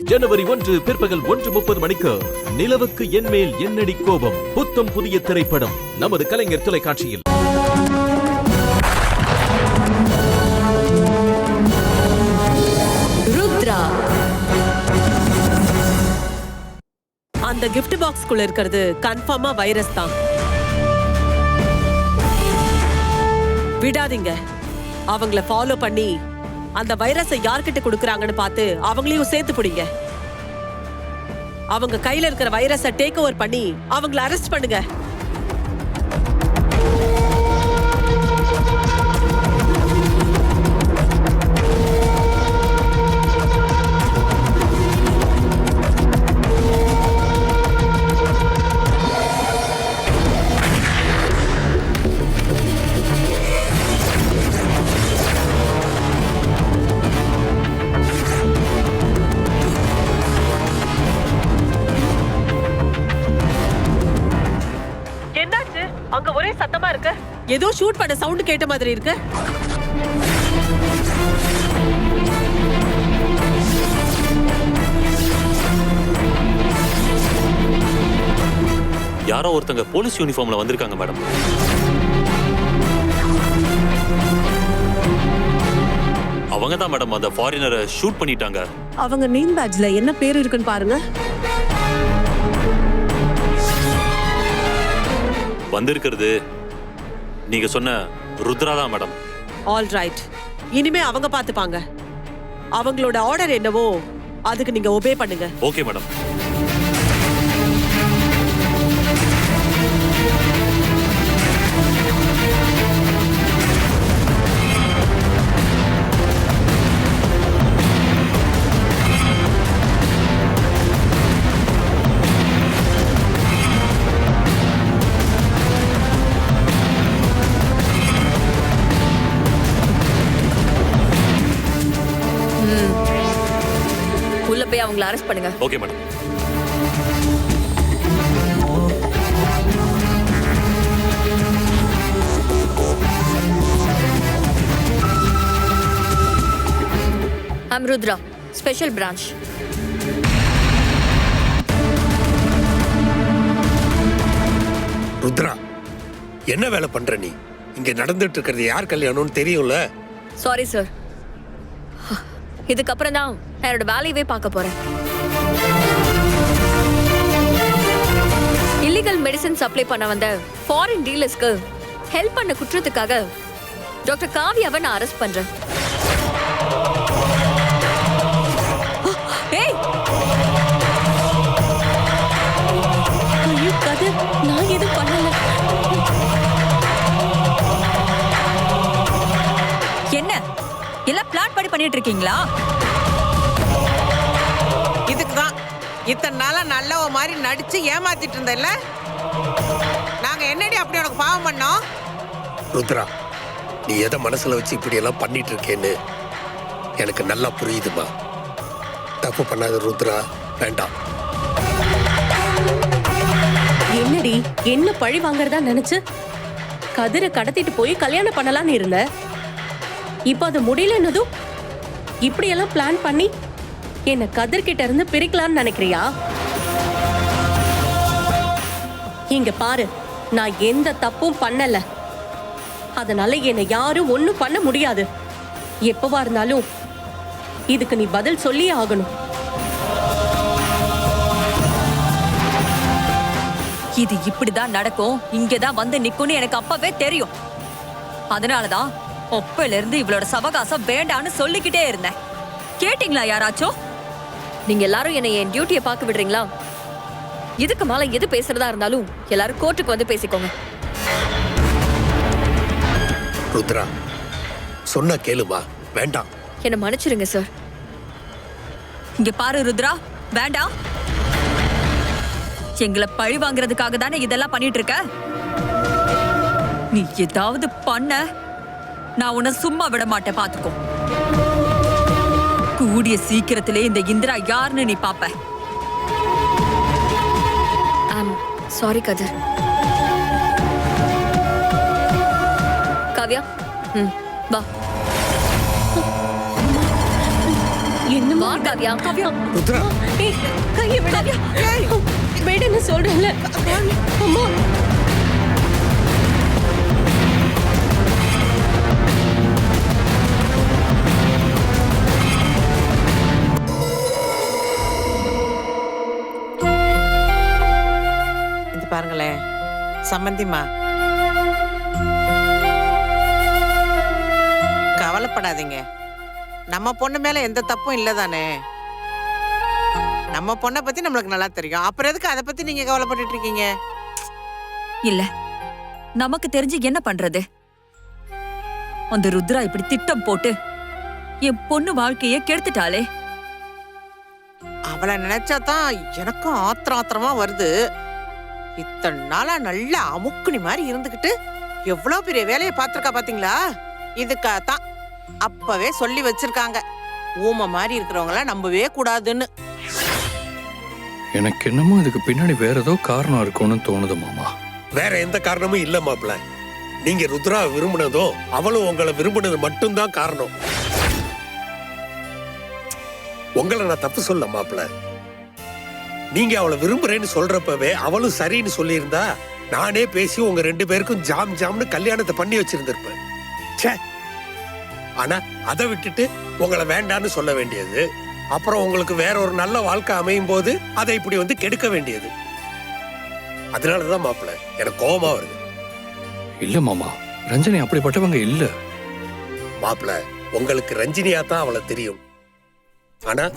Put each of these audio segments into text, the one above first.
ஜனவரி 1 பிற்பகல் 1:30 மணிக்கு நிலவுக்கு என்மேல் என்னடி கோபம் புத்தம் புதிய திரைப்படம் நமது கலைஞர் தொலைக்காட்சியில். ருத்ரா அந்த gift பாக்ஸ்க்குள்ள இருக்கிறது கன்ஃபார்மா வைரஸ் தான். விடாதீங்க. அவங்கள ஃபாலோ பண்ணி அந்த வைரஸை யார்கிட்ட கொடுக்கறாங்கன்னு பார்த்து அவங்களையும் சேர்த்து பிடிங்க. அவங்க கையில இருக்கிற வைரஸை டேக் ஓவர் பண்ணி அவங்கள அரெஸ்ட் பண்ணுங்க. அங்க ஒரே சத்தமா இருக்கு. ஏதோ ஷூட் பண்ண சவுண்ட் கேட்ட மாதிரி இருக்கு. யாரோ ஒருத்தங்க போலீஸ் யூனிஃபார்ம்ல வந்திருக்காங்க மேடம். அவங்க தான் மேடம் அந்த ஃபாரினரை ஷூட் பண்ணிட்டாங்க. அவங்க நேம் பேட்ஜ்ல என்ன பேர் இருக்குன்னு பாருங்க. வந்திருக்கிறது நீங்க சொன்ன ருத்ரா தான் மேடம். All right. இனிமே அவங்க பாத்துப்பாங்க. அவங்களோட ஆர்டர் என்னவோ அதுக்கு நீங்க ஒபே பண்ணுங்க. Okay madam. உள்ள போய் அவங்கள அரெஸ்ட் பண்ணுங்க. Okay madam. I'm Rudra, special branch. Rudra, என்ன வேலை பண்ற நீ? இங்க நடந்துட்டு இருக்கிறது யார் கல்யாணம்னு தெரியும்ல? Sorry sir. இதுக்கப்புறம் தான் என்னோட வேலையவே பார்க்க போறேன். இல்லீகல் மெடிசன் சப்ளை பண்ண வந்த ஃபாரின் டீலர்ஸ்க்கு ஹெல்ப் பண்ண குற்றத்துக்காக டாக்டர் காவியாவை நான் அரெஸ்ட் பண்றேன். ஏய், ஐயோ கதிர், நான் எதுவும் பண்ணல. என்ன எல்லாம் பிளான் பண்ணி பண்ணிட்டு இருக்கீங்களா? இதுக்குதான் இத்தனை நாளா நல்லவ மாதிரி நடிச்சு ஏமாத்திட்டு இருந்தல்ல. நாங்க என்னடி அப்படி உனக்கு பாவம் பண்ணோம்? ருத்ரா, நீ எதை மனசுல வச்சு இப்படி எல்லாம் பண்ணிட்டு இருக்கேன்னு எனக்கு நல்லா புரியுதுமா. தப்பு பண்ணாத ருத்ரா, வேண்டாம். என்னடி, என்ன பழி வாங்கறதா நினைச்சு கதிரை கடத்திட்டு போய் கல்யாணம் பண்ணலாம்னு இருந்த. இப்ப அது முடியலன்னதும் இப்படி எல்லாம் பிளான் பண்ணி என்ன கதிர்கிட்ட இருந்து பிரிக்கலாம்னு நினைக்கிறியா? இங்க பாரு, நான் எந்த தப்பும் பண்ணல. அதனால என்னை யாரும் ஒண்ணும் பண்ண முடியாது. எப்பவா இருந்தாலும் இதுக்கு நீ பதில் சொல்லியே ஆகணும். இது இப்படிதான் நடக்கும், இங்கதான் வந்து நிக்கும்னு எனக்கு அப்பவே தெரியும். அதனாலதான் ஒப்பையில இருந்து இவளோட சவகாசம் வேண்டான்னு சொல்லிக்கிட்டே இருந்தேன். கேட்டீங்களா யாராச்சும்? நீங்க எல்லாரும் என்னை என் டியூட்டியை பார்க்க விடுறீங்களா? இதுக்கு மேல எது பேசுறதா இருந்தாலும் எல்லாரும் கோர்ட்டுக்கு வந்து பேசிக்கோங்க. ருத்ரா, சொன்னா கேளுமா, வேண்டாம். என்னை மன்னிச்சிருங்க சார். இங்க பாரு ருத்ரா, வேண்டாம். எங்களை பழி வாங்குறதுக்காக தானே இதெல்லாம் பண்ணிட்டு இருக்க. நீ ஏதாவது பண்ண நான் உன்னை சும்மா விட மாட்டேன், பாத்துக்கோ. கூடிய சீக்கிரத்திலே இந்த இந்திரா யாருன்னு நீ பாப்ப. சாரி கதிர். காவ்யா, வா. என்ன வா காவியா. காவியா ருத்ரா ஏய், கையை விட விடுன்னு சொல்றேன்ல அம்மா. இது பாருங்களேன் சம்மந்திமா, கவலைப்படாதீங்க. நம்ம பொண்ணு மேல எந்த தப்பும் இல்லதானே. நம்ம பொண்ணை பத்தி நம்மளுக்கு நல்லா தெரியும். அப்புறம் எதுக்கு அதை பத்தி நீங்க கவலைப்பட்டுட்டு இருக்கீங்க? இல்ல நமக்கு தெரிஞ்சு என்ன பண்றது? அந்த ருத்ரா இப்படி திட்டம் போட்டு என் பொண்ணு வாழ்க்கைய கெடுத்துட்டாளே. அவளை நினைச்சாதான் எனக்கும் ஆத்திரமா வருது. இத்தனை நாளா நல்ல அமுக்குனி மாதிரி இருந்துகிட்டு எவ்வளவு பெரிய வேலையை பார்த்திருக்கா பாத்தீங்களா? இதுக்காகத்தான் அப்பவே சொல்லி வச்சிருக்காங்க, ஊமை மாதிரி இருக்கிறவங்கள நம்பவே கூடாதுன்னு. எனக்கு என்னமோ இதுக்கு பின்னாடி வேற ஏதோ காரணம் இருக்கும்னு தோணுது மாமா. வேற எந்த காரணமும் இல்ல மாப்பிள்ள. நீங்க ருத்ரா விரும்பினதும் அவளும் உங்களை விரும்பினது மட்டும்தான் காரணம். உங்களை நான் தப்பு சொல்ல மாப்பிள்ள. நீங்க அவளை விரும்புறேன்னு சொல்றப்பவே அவளும் சரின்னு சொல்லியிருந்தா நானே பேசி உங்க 2 பேருக்கும் ஜாம் ஜாம்னு கல்யாணத்தை பண்ணி வச்சிருந்திருப்பேன். ச்சே, ஆனா அதை விட்டுட்டு உங்களை வேண்டான்னு சொல்ல வேண்டியது, அப்புறம் உங்களுக்கு வேற ஒரு நல்ல வாழ்க்கை அமையும் போது அதை இப்படி வந்து கெடுக்க வேண்டியது. அதனாலதான் மாப்பிள்ள எனக்கு கோபமா வருது. இல்ல மாமா, ரஞ்சனி அப்படிப்பட்டவங்க இல்ல. மாப்பிள்ள உங்களுக்கு ரஞ்சினியா தான் அவளை தெரியும், ஆனா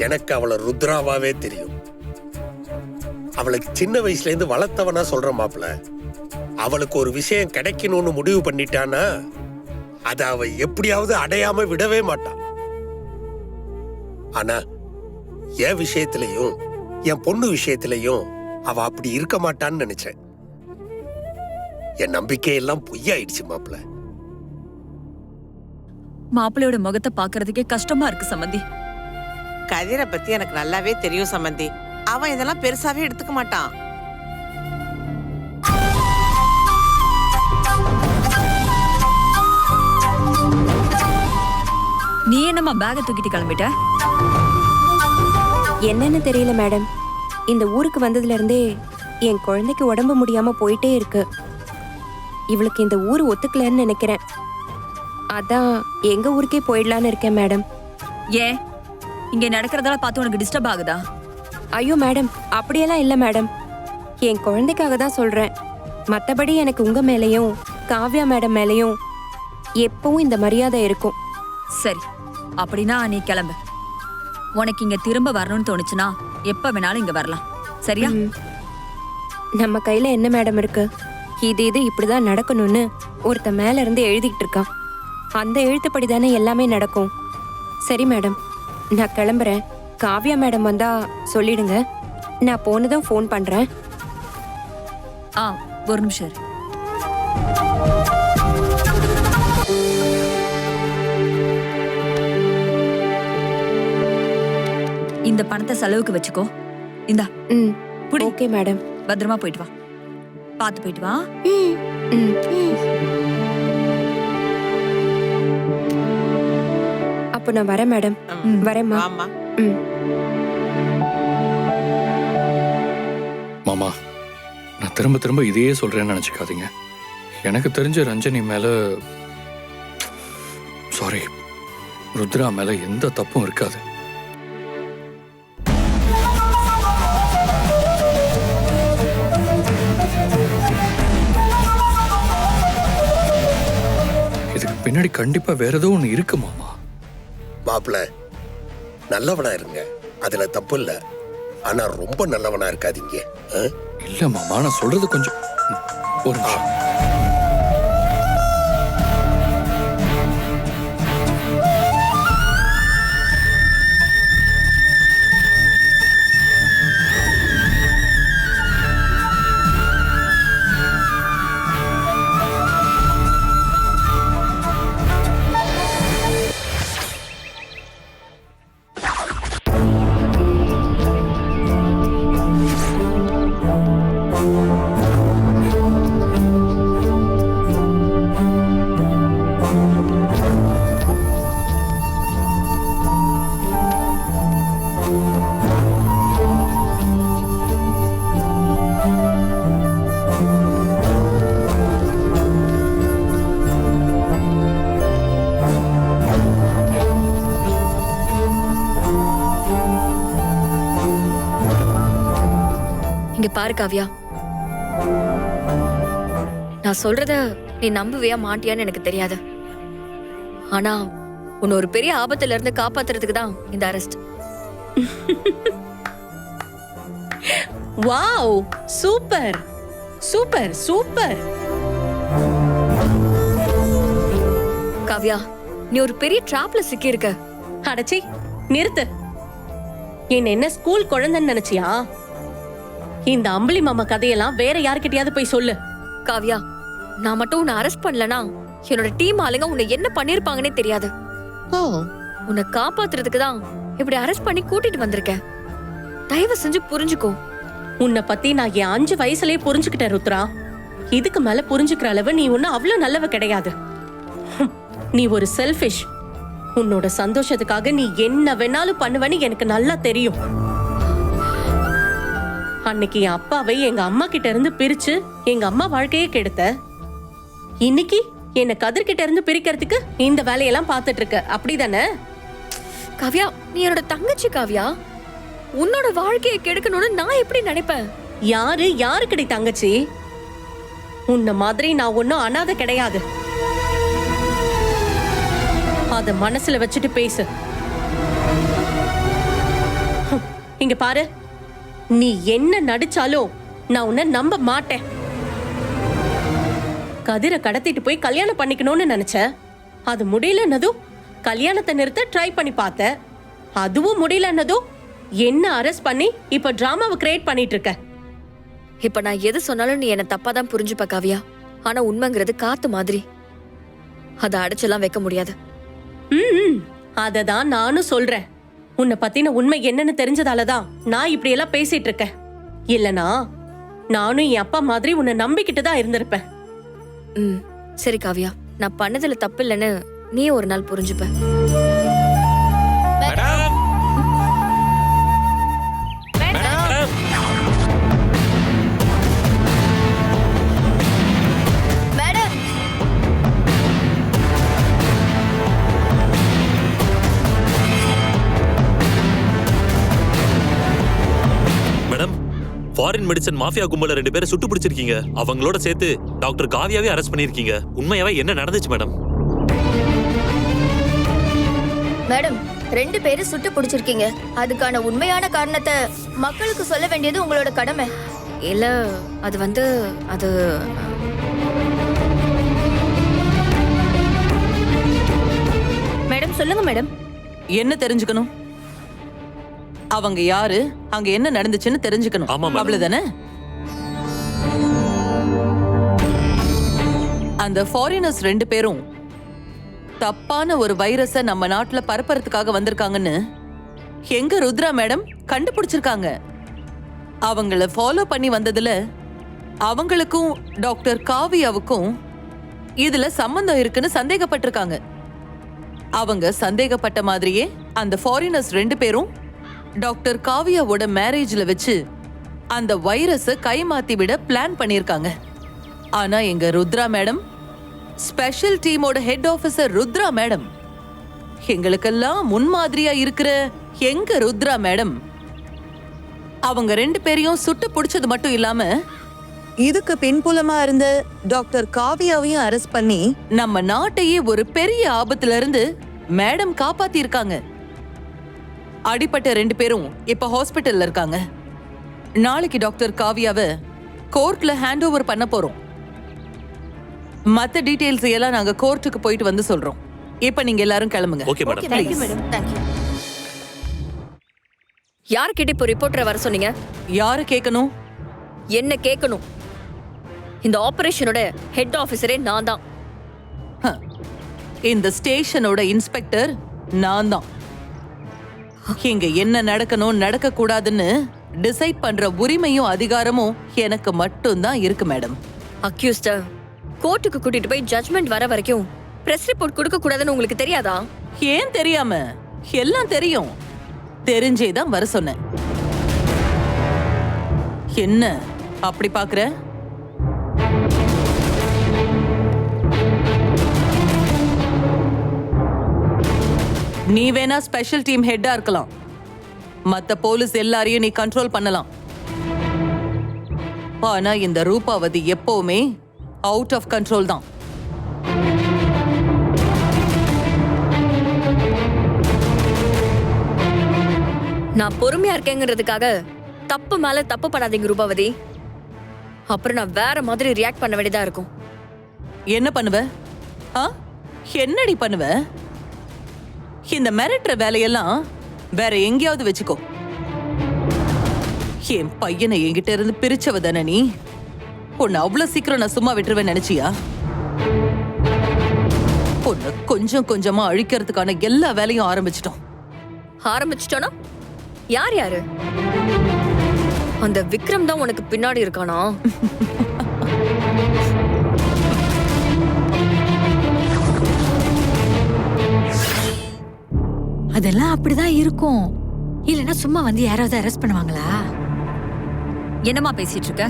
எனக்கு அவளை ருத்ராவாவே தெரியும். அவளுக்கு சின்ன வயசுல இருந்து வளர்த்தவனா சொல்ற மாப்பிள்ள. அவளுக்கு ஒரு விஷயம் கிடைக்கணும்னு முடிவு பண்ணிட்டானா அதை அவ எப்படியாவது அடையாம விடவே மாட்டான். ஆனா என் விஷயத்திலையும் என் பொண்ணு விஷயத்திலையும் அவ அப்படி இருக்க மாட்டான்னு நினைச்சேன். என் நம்பிக்கையெல்லாம் பொய்யாயிடுச்சு மாப்பிள்ள. மாப்பிள்ளையோட முகத்தை பாக்குறதுக்கே கஷ்டமா இருக்கு சம்மந்தி. கதிரை பத்தி எனக்கு நல்லாவே தெரியும் சம்பந்தி. அவன் இதெல்லாம் பெருசாவே எடுத்துக்க மாட்டான். நீ என்னம்மா பேக தூக்கிட்டு கிளம்பிட்ட? என்னன்னு தெரியல மேடம். இந்த ஊருக்கு வந்ததுல இருந்தே என் குழந்தைக்கு உடம்பு முடியாம போயிட்டே இருக்கு. இவளுக்கு இந்த ஊர் ஒத்துக்கலன்னு நினைக்கிறேன். அதான் எங்க ஊருக்கே போயிடலான்னு இருக்கேன் மேடம். ஏன் இங்க நடக்கிறதெல்லாம் பார்த்து உனக்கு டிஸ்டர்ப் ஆகுதா? ஐயோ மேடம், அப்படியெல்லாம் இல்ல மேடம். என் குழந்தைக்காக தான் சொல்றேன். மத்தபடி எனக்கு உங்க மேலயும் காவ்யா மேடம் மேலயும் எப்பவும் இந்த மரியாதை இருக்கும். சரி, அப்படின்னா நீ கிளம்பு. உனக்கு இங்க திரும்ப வரணும்னு தோணுச்சுன்னா எப்ப வேணாலும் இங்க வரலாம். சரியா? நம்ம கையில என்ன மேடம் இருக்கு? இது இப்படிதான் நடக்கணும்னு ஒருத்த மேல இருந்து எழுதிக்கிட்டு இருக்கான். அந்த எழுத்துப்படி தானே எல்லாமே நடக்கும். சரி மேடம், நான் கிளம்புறேன். காவ்யா மேடம் வந்தா சொல்லிடுங்க. நான் போனதும் ஃபோன் பண்றேன். ஒரு நிமிஷம் இரு. இந்த பணத்தை செலவுக்கு வச்சுக்கோ. இந்தா புடி. Okay madam. பத்திரமா போயிட்டு வா. பார்த்து போயிட்டு வா. அப்போ நான் வரேன் மேடம். வரேம்மா. ஆமா. மாமா, நான் திரும்ப திரும்ப இதையே சொல்றேன்னு நினைச்சுக்காதீங்க. எனக்கு தெரிஞ்ச ரஞ்சனி மேல, சாரி, ருத்ரா மேல எந்த தப்பும் இருக்காது. இதுக்கு பின்னாடி கண்டிப்பா வேற ஏதோ ஒண்ணு இருக்கு மாமா. மாப்பிள்ள நல்லவனா இருங்க, அதுல தப்பு இல்ல. ஆனா ரொம்ப நல்லவனா இருக்காதீங்க. இல்ல மாமா, நான் சொல்றது கொஞ்சம் ஒரு நிமிஷம். இங்க பாரு காவ்யா, நான் சொல்றத நீ நம்புவியா மாட்டியான்னு எனக்கு தெரியாது. ஆனா உன்னை ஒரு பெரிய ஆபத்துல இருந்து காப்பாத்துறதுக்கு தான் இந்த arrest. Wow, super super super. Kavya, நீ ஒரு பெரிய டிராப்ல சிக்கி இருக்க. அடச்சி, நிறுத்து. என்ன ஸ்கூல் குழந்தைன்னு நினைச்சியா? இந்த அம்பளி மாமா கதையெல்லாம் வேற யாருக்கிட்டயாவது போய் சொல்லு. காவ்யா, நான் மட்டும் உன்னை அரெஸ்ட் பண்ணலனா என்னோட டீம் ஆளுங்க உன்னை என்ன பண்ணிருப்பாங்கன்னே தெரியாது. உன்னை காப்பாத்துறதுக்கு தான் இப்படி அரெஸ்ட் பண்ணி கூட்டிட்டு வந்திருக்கேன். தயவு செஞ்சு புரிஞ்சுக்கோ. உன்னை பத்தி நான் என் 5 வயசுலயே புரிஞ்சுக்கிட்டேன் ருத்ரா. இதுக்கு மேல புரிஞ்சுக்கிற அளவு நீ ஒன்னும் அவ்வளவு நல்லவ கிடையாது. நீ ஒரு செல்ஃபிஷ். உன்னோட சந்தோஷத்துக்காக நீ என்ன வேணாலும் பண்ணுவேன்னு எனக்கு நல்லா தெரியும். அன்னைக்கு என் அப்பாவை எங்க அம்மா கிட்ட இருந்து பிரிச்சு எங்க அம்மா வாழ்க்கையே கெடுத்த. இன்னைக்கு என்ன கதிர்கிட்ட இருந்து பிரிக்கிறதுக்கு இந்த வேலையெல்லாம் பார்த்துட்டு இருக்க, அப்படிதானே? காவ்யா, நீ என்னோட தங்கச்சி காவ்யா. உன்னோட வாழ்க்கையை கெடுக்கணும்னு நான் எப்படி நினைப்பேன்? யாருக்கடி தங்கச்சி? உன்ன மாதிரி நான் ஒன்னும் அனாதை கிடையாது. அத மனசுல வச்சுட்டு பேசு. இங்க பாரு, நீ என்ன நடிச்சாலும் நான் உன்னை நம்ப மாட்டேன். கதிரை கடத்திட்டு போய் கல்யாணம் பண்ணிக்கணும்னு நினைச்ச. அது முடியலன்னதும் கல்யாணத்தை நிறுத்த ட்ரை பண்ணி பார்த்த. அதுவும் முடியலன்னதும் என்ன அரெஸ்ட் பண்ணி இப்ப டிராமாவை கிரியேட் பண்ணிட்டு இருக்க. இப்ப நான் எது சொன்னாலும் நீ என்ன தப்பா தான் புரிஞ்சுப்ப காவ்யா. ஆனா உண்மைங்கிறது காத்து மாதிரி, அதை அடைச்செல்லாம் வைக்க முடியாது. அததான் நானும் சொல்றேன். உன்னை பத்தின உண்மை என்னன்னு தெரிஞ்சதாலதான் நான் இப்படி எல்லாம் பேசிட்டு இருக்கேன். இல்லனா நானும் என் அப்பா மாதிரி உன்னை நம்பிக்கிட்டு தான் இருந்திருப்பேன். சரி காவ்யா, நான் பண்ணதுல தப்பு இல்லைன்னு நீ ஒரு நாள் புரிஞ்சுப்ப. ஃபாரின் மெடிசன் மாஃபியா கும்பல 2 பேரை சுட்டு பிடிச்சிருக்கீங்க. அவங்களோட சேர்த்து டாக்டர் காவ்யாவே அரெஸ்ட் பண்ணிருக்கீங்க. உண்மையாவே என்ன நடந்துச்சு மேடம்? மேடம், 2 பேரை சுட்டு பிடிச்சிருக்கீங்க. அதுக்கான உண்மையான காரணத்தை மக்களுக்கு சொல்ல வேண்டியது உங்களோட கடமை. இல்ல, அது அது மேடம் சொல்லுங்க மேடம். என்ன தெரிஞ்சுக்கணும்? அவங்க யாரு, அங்க என்ன நடந்துச்சுன்னு தெரிஞ்சுக்கணும். அவ்வளவுதானே? அந்த ஃபாரினர்ஸ் 2 பேரும் தப்பான ஒரு வைரஸ நம்ம நாட்டுல பரப்புறதுக்காக வந்திருக்காங்கன்னு எங்க ருத்ரா மேடம் கண்டுபிடிச்சிருக்காங்க. அவங்கள ஃபாலோ பண்ணி வந்ததுல அவங்களுக்கும் டாக்டர் காவியாவுக்கும் இதுல சம்பந்தம் இருக்குன்னு சந்தேகப்பட்டிருக்காங்க. அவங்க சந்தேகப்பட்ட மாதிரியே அந்த ஃபாரினர்ஸ் 2 பேரும் டாக்டர் காவியாவோட மேரேஜ்ல வச்சு அந்த வைரஸ கைமாத்தி விட பிளான் பண்ணிருக்காங்க. ஆனா எங்க ருத்ரா மேடம், ஸ்பெஷல் டீமோட ஹெட் ஆபீசர் ருத்ரா மேடம், எங்களுக்கெல்லாம் முன்மாதிரியா இருக்கிற எங்க ருத்ரா மேடம், அவங்க 2 பேரையும் சுட்டு பிடிச்சது மட்டும் இல்லாம இதுக்கு பின்புலமா இருந்த டாக்டர் காவியாவையும் அரெஸ்ட் பண்ணி நம்ம நாட்டையே ஒரு பெரிய ஆபத்துல இருந்து மேடம் காப்பாத்தி இருக்காங்க. அடிப்பட்ட 2 பேரும் இப்ப ஹாஸ்பிட்டல்ல இருக்காங்க. நாளைக்கு டாக்டர் காவியாவை கோர்ட்ல ஹேண்ட் ஓவர் பண்ண போறோம். மத்த டீடைல்ஸ் எல்லாம் நாங்க கோர்ட்டுக்கு போயிட்டு வந்து சொல்றோம். இப்ப நீங்க எல்லாரும் கிளம்புங்க. Okay madam. Thank you madam. Thank you. யார்கிட்ட இப்போ ரிப்போர்ட்டரை வர சொன்னீங்க? யாரு கேட்கணும்? என்ன கேட்கணும்? இந்த ஆபரேஷனோட ஹெட் ஆபீசரே நான் தான். இந்த ஸ்டேஷனோட இன்ஸ்பெக்டர் நான் தான். இங்க என்ன நடக்கணும் நடக்க கூடாதுன்னு டிசைட் பண்ற உரிமையும் அதிகாரமும் எனக்கு மட்டும்தான் இருக்கு மேடம். அக்யூஸ்ட கோர்ட்டுக்கு கூட்டிட்டு போய் ஜட்மெண்ட் வர வரைக்கும் பிரஸ் ரிப்போர்ட் கொடுக்க கூடாதுன்னு உங்களுக்கு தெரியாதா? ஏன் தெரியாம? எல்லாம் தெரியும். தெரிஞ்சேதான் வர சொன்னேன். என்ன அப்படி பாக்குற? நீ வேணா ஸ்பெஷல் டீம் ஹெட்டா இருக்கலாம். மத்த போலீஸ் எல்லாரையும் நீ கண்ட்ரோல் பண்ணலாம். ஆனா இந்த ரூபாவதி எப்பவுமே அவுட் ஆஃப் கண்ட்ரோல் தான். நான் பொறுமையா இருக்கேங்கிறதுக்காக தப்பு மேல தப்பு பண்ணாதீங்க ரூபாவதி. அப்புறம் நான் வேற மாதிரி ரியாக்ட் பண்ண வேண்டியதா இருக்கும். என்ன பண்ணுவ? என்னடி பண்ணுவ? இந்த மிரட்டுற வேலையெல்லாம் வேற எங்கேயாவது வச்சுக்கோ. என் பையனை என்கிட்ட இருந்து பிரிச்சவ தானே நீ. உன்னை அவ்வளவு சீக்கிரம் நான் சும்மா விட்டுருவேன் நினைச்சியா? உன்னை கொஞ்சம் கொஞ்சமா அழிக்கிறதுக்கான எல்லா வேலையும் ஆரம்பிச்சிட்டோம்னா யார் யாரு? அந்த விக்ரம் தான் உனக்கு பின்னாடி இருக்கானா? அதெல்லாம் அப்படிதான் இருக்கும். இல்லைன்னா சும்மா வந்து யாராவது அரெஸ்ட் பண்ணுவாங்களா? என்னமா பேசிட்டு இருக்க?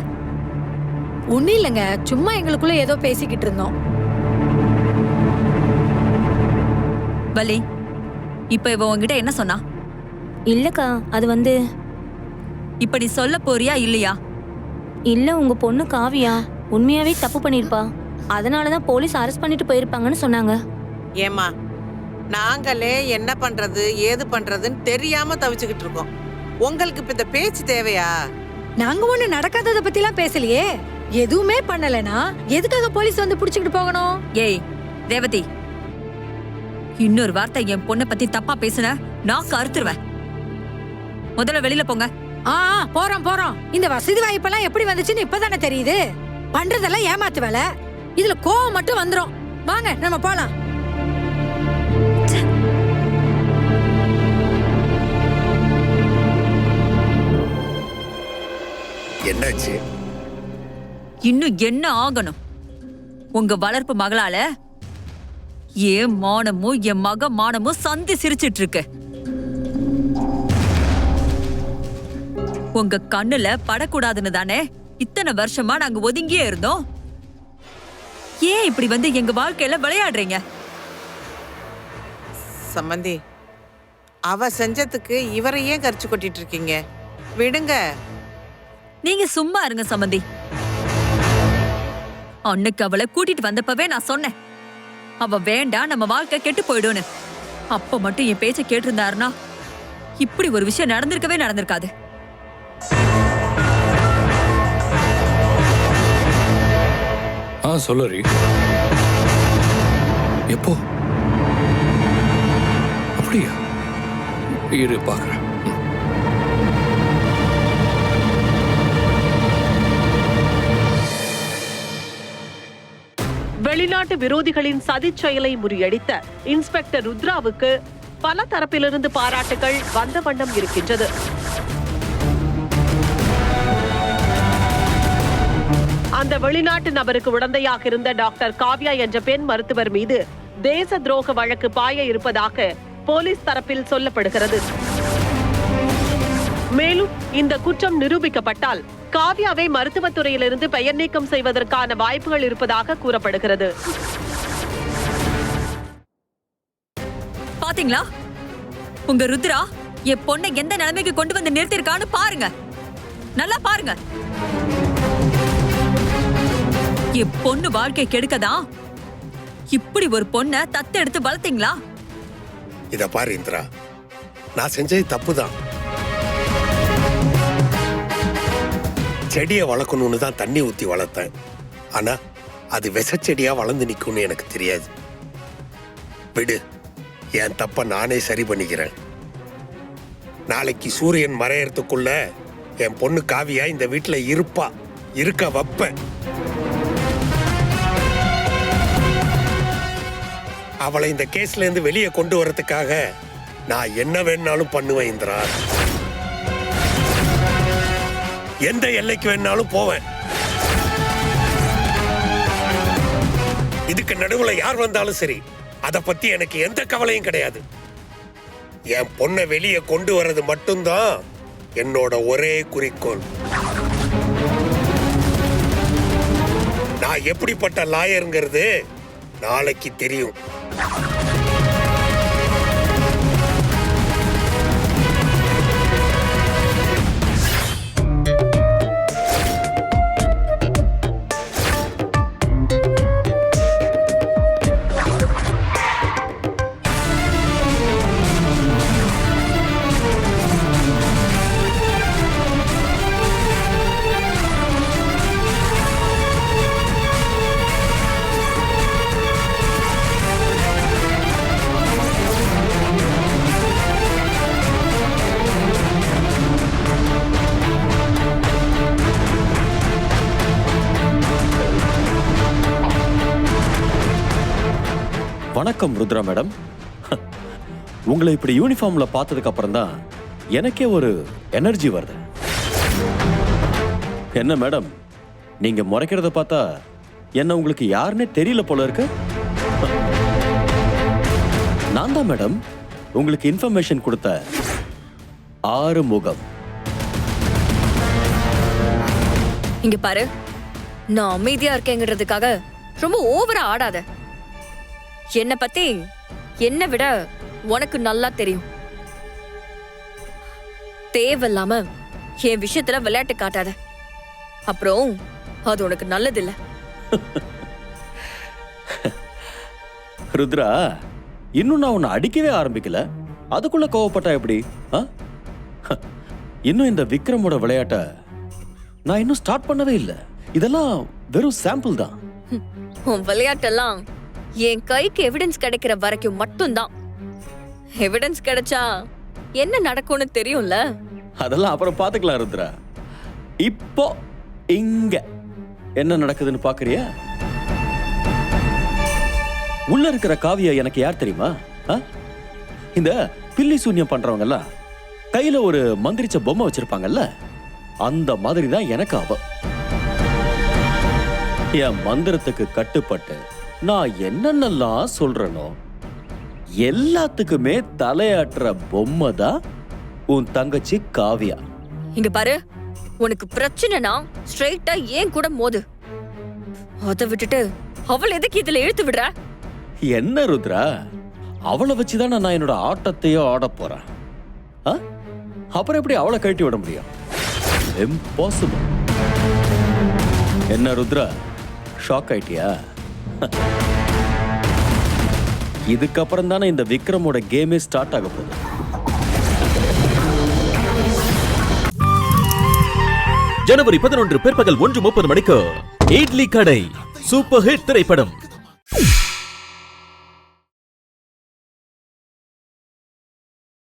ஒண்ணும் இல்லைங்க, சும்மா எங்களுக்குள்ள ஏதோ பேசிக்கிட்டு இருந்தோம். வலி, இப்ப இவ உன்கிட்ட என்ன சொன்னா? இல்லக்கா, அது வந்து இப்ப நீ சொல்ல போறியா இல்லையா? இல்ல, உங்க பொண்ணு காவியா உண்மையாவே தப்பு பண்ணிருப்பா. அதனாலதான் போலீஸ் அரெஸ்ட் பண்ணிட்டு போயிருப்பாங்கன்னு சொன்னாங்க. ஏமா, நாங்களே என்ன பண்றது ஏது பண்றதுன்னு தெரியாம தவிச்சுக்கிட்டு இருக்கோம். உங்களுக்கு இப்ப இந்த பேச்சு தேவையா? நாங்க ஒண்ணு நடக்காதத பத்தி எல்லாம் பேசலையே. எதுவுமே பண்ணலனா எதுக்காக போலீஸ் வந்து புடிச்சுக்கிட்டு போகணும்? ஏய் ரேவதி, இன்னொரு வார்த்தை என் பொண்ணை பத்தி தப்பா பேசுன நான் கருத்துருவேன். முதல்ல வெளியில போங்க. போறோம். இந்த வசதி வாய்ப்பெல்லாம் எப்படி வந்துச்சுன்னு இப்பதானே தெரியுது. பண்றதெல்லாம் ஏமாத்து வேலை. இதுல கோவம் மட்டும் வந்துரும். வாங்க நம்ம போலாம். என்னாச்சு? இன்னும் என்ன ஆகணும்? உங்க வளர்ப்பு மகளால என் மானமும் என் மக மானமும் சந்தி சிரிச்சிட்டு இருக்கு. உங்க கண்ணுல படக்கூடாதுன்னு தானே இத்தனை வருஷமா நாங்க ஒதுங்கியே இருந்தோம். ஏன் இப்படி வந்து எங்க வாழ்க்கையில விளையாடுறீங்க? சம்பந்தி, அவ செஞ்சதுக்கு இவரை ஏன் கரிச்சு கொட்டிட்டு இருக்கீங்க? விடுங்க. நீங்க சும்மா இருங்க சம்பந்தி. அன்னைக்கு அவளை கூட்டிட்டு வந்தப்பவே நான் சொன்னேன், அவ வேண்டாம், நம்ம வாழ்க்கை கெட்டு போயிடும்னு. அப்ப மட்டும் என் பேச்ச கேட்டிருந்தாருன்னா இப்படி ஒரு விஷயம் நடந்திருக்காது. சொல்லரி. எப்போ? அப்படியா? இரு பாக்குறேன். வெளிநாட்டு விரோதிகளின் சதிச் செயலை முறியடித்த இன்ஸ்பெக்டர் ருத்ராவுக்கு பல தரப்பிலிருந்து பாராட்டுகள் வந்த வண்ணம் இருக்கின்றது. அந்த வெளிநாட்டு நபருக்கு உடந்தையாக இருந்த டாக்டர் காவ்யா என்ற பெண் மருத்துவர் மீது தேச துரோக வழக்கு பாய இருப்பதாக போலீஸ் தரப்பில் சொல்லப்படுகிறது. மேலும் இந்த குற்றம் நிரூபிக்கப்பட்டால் காவ்யாவை மருத்துவத்துறையிலிருந்து பெயர் நீக்கம் செய்வதற்கான வாய்ப்புகள் இருப்பதாக கூறப்படுகிறது. பாத்தீங்களா, உங்க ருத்ரா என் பொண்ணை எந்த நிலைமைக்கு கொண்டு வந்து நிறுத்திருக்கான்னு பாருங்க, நல்லா பாருங்க. என் பொண்ணு வாழ்க்கை கெடுக்கதான் இப்படி ஒரு பொண்ணை தத்தெடுத்து வளர்த்தீங்களா? இத பாரு இந்திரா, நான் செஞ்சது தப்புதான். செடியை வளர்க்கணும்னு தான் தண்ணி ஊத்தி வளர்த்தேன். ஆனா அது விஷச்செடியா வளர்ந்து நிக்கும்னு எனக்கு தெரியாது. விடு, என் தப்ப நானே சரி பண்ணிக்கிறேன். நாளைக்கு சூரியன் மறையறதுக்குள்ள என் பொண்ணு காவியா இந்த வீட்டுல இருக்க வைப்பேன். அவளை இந்த கேஸ்ல இருந்து வெளியே கொண்டு வரதுக்காக நான் என்ன வேணாலும் பண்ணுவேன் இந்திரா. எந்த எல்லைக்கு வேணாலும் போவேன். இதுக்கு நடுவுல யார் வந்தாலும் சரி, அத பத்தி எனக்கு எந்த கவலையும் கிடையாது. என் பொண்ணை வெளியே கொண்டு வர்றது மட்டும்தான் என்னோட ஒரே குறிக்கோள். நான் எப்படிப்பட்ட லாயருங்கிறது நாளைக்கு தெரியும். வணக்கம் ருத்ரா மேடம். உங்களை இப்படி யூனிஃபார்ம்ல பார்த்ததுக்கு அப்புறம் தான் எனக்கே ஒரு எனர்ஜி வருது. என்ன மேடம், நீங்க முறைக்கிறத பார்த்தா என்ன உங்களுக்கு யாருன்னே தெரியல போல இருக்கு. நான் தான் மேடம் உங்களுக்கு இன்ஃபர்மேஷன் கொடுத்த ஆறுமுகம். இங்க பாரு, நான் அமைதியா இருக்கேங்கிறதுக்காக ரொம்ப ஓவரா ஆடாத. என்ன பத்தி என்ன விட உனக்கு நல்லா தெரியும். தேவையில்லாம என் விஷயத்துல விளையாட்டு காட்டாத, அப்புறம் அது உனக்கு நல்லதில்ல. ருத்ரா, இன்னும் நான் உன்னை அடிக்கவே ஆரம்பிக்கல, அதுக்குள்ள கோவப்பட்டா எப்படி? இன்னும் இந்த விக்ரமோட விளையாட்ட நான் இன்னும் ஸ்டார்ட் பண்ணவே இல்லை. இதெல்லாம் வெறும் சாம்பிள் தான். உன் விளையாட்டெல்லாம் என் கைக்கு எவிடன்ஸ் கிடைக்கிற வரைக்கும் மட்டும்தான். எவிடன்ஸ் கிடைச்சா என்ன நடக்கும்னு தெரியும்ல. அதெல்லாம் அப்புறம் பாத்துக்கலாம் ருத்ரா. இப்போ இங்க என்ன நடக்குதுன்னு பாக்குறியா? உள்ள இருக்கிற காவியா எனக்கு யார் தெரியுமா? இந்த பில்லி சூன்யம் பண்றவங்க எல்லாம் கையில ஒரு மந்திரிச்ச பொம்மை வச்சிருப்பாங்கல்ல, அந்த மாதிரி தான் எனக்கு அவ. என் மந்திரத்துக்கு கட்டுப்பட்டு நான் என்னென்னலாம் சொல்றேனோ எல்லாத்துக்குமே தலையாட்டுற பொம்மை தான் உன் தங்கச்சி காவியா. இங்க பாரு, உனக்கு பிரச்சனைனா ஸ்ட்ரைட்டா ஏன் கூட மோது. அத விட்டுட்டு அவள் எதுக்கு இதுல இழுத்து விடுற? என்ன ருத்ரா, அவளை வச்சுதானே நான் என்னோட ஆட்டத்தையோ ஆட போறேன். அப்புறம் எப்படி அவளை கழட்டி விட முடியும்? இம்பாசிபிள். என்ன ருத்ரா, ஷாக் ஆயிட்டியா? இதுக்கப்புறம் தானே இந்த விக்ரமோட கேமே ஸ்டார்ட் ஆக போகுது. ஜனவரி 11 பிற்பகல் 1:30 மணிக்கு இட்லி கடை சூப்பர் ஹிட் திரைப்படம்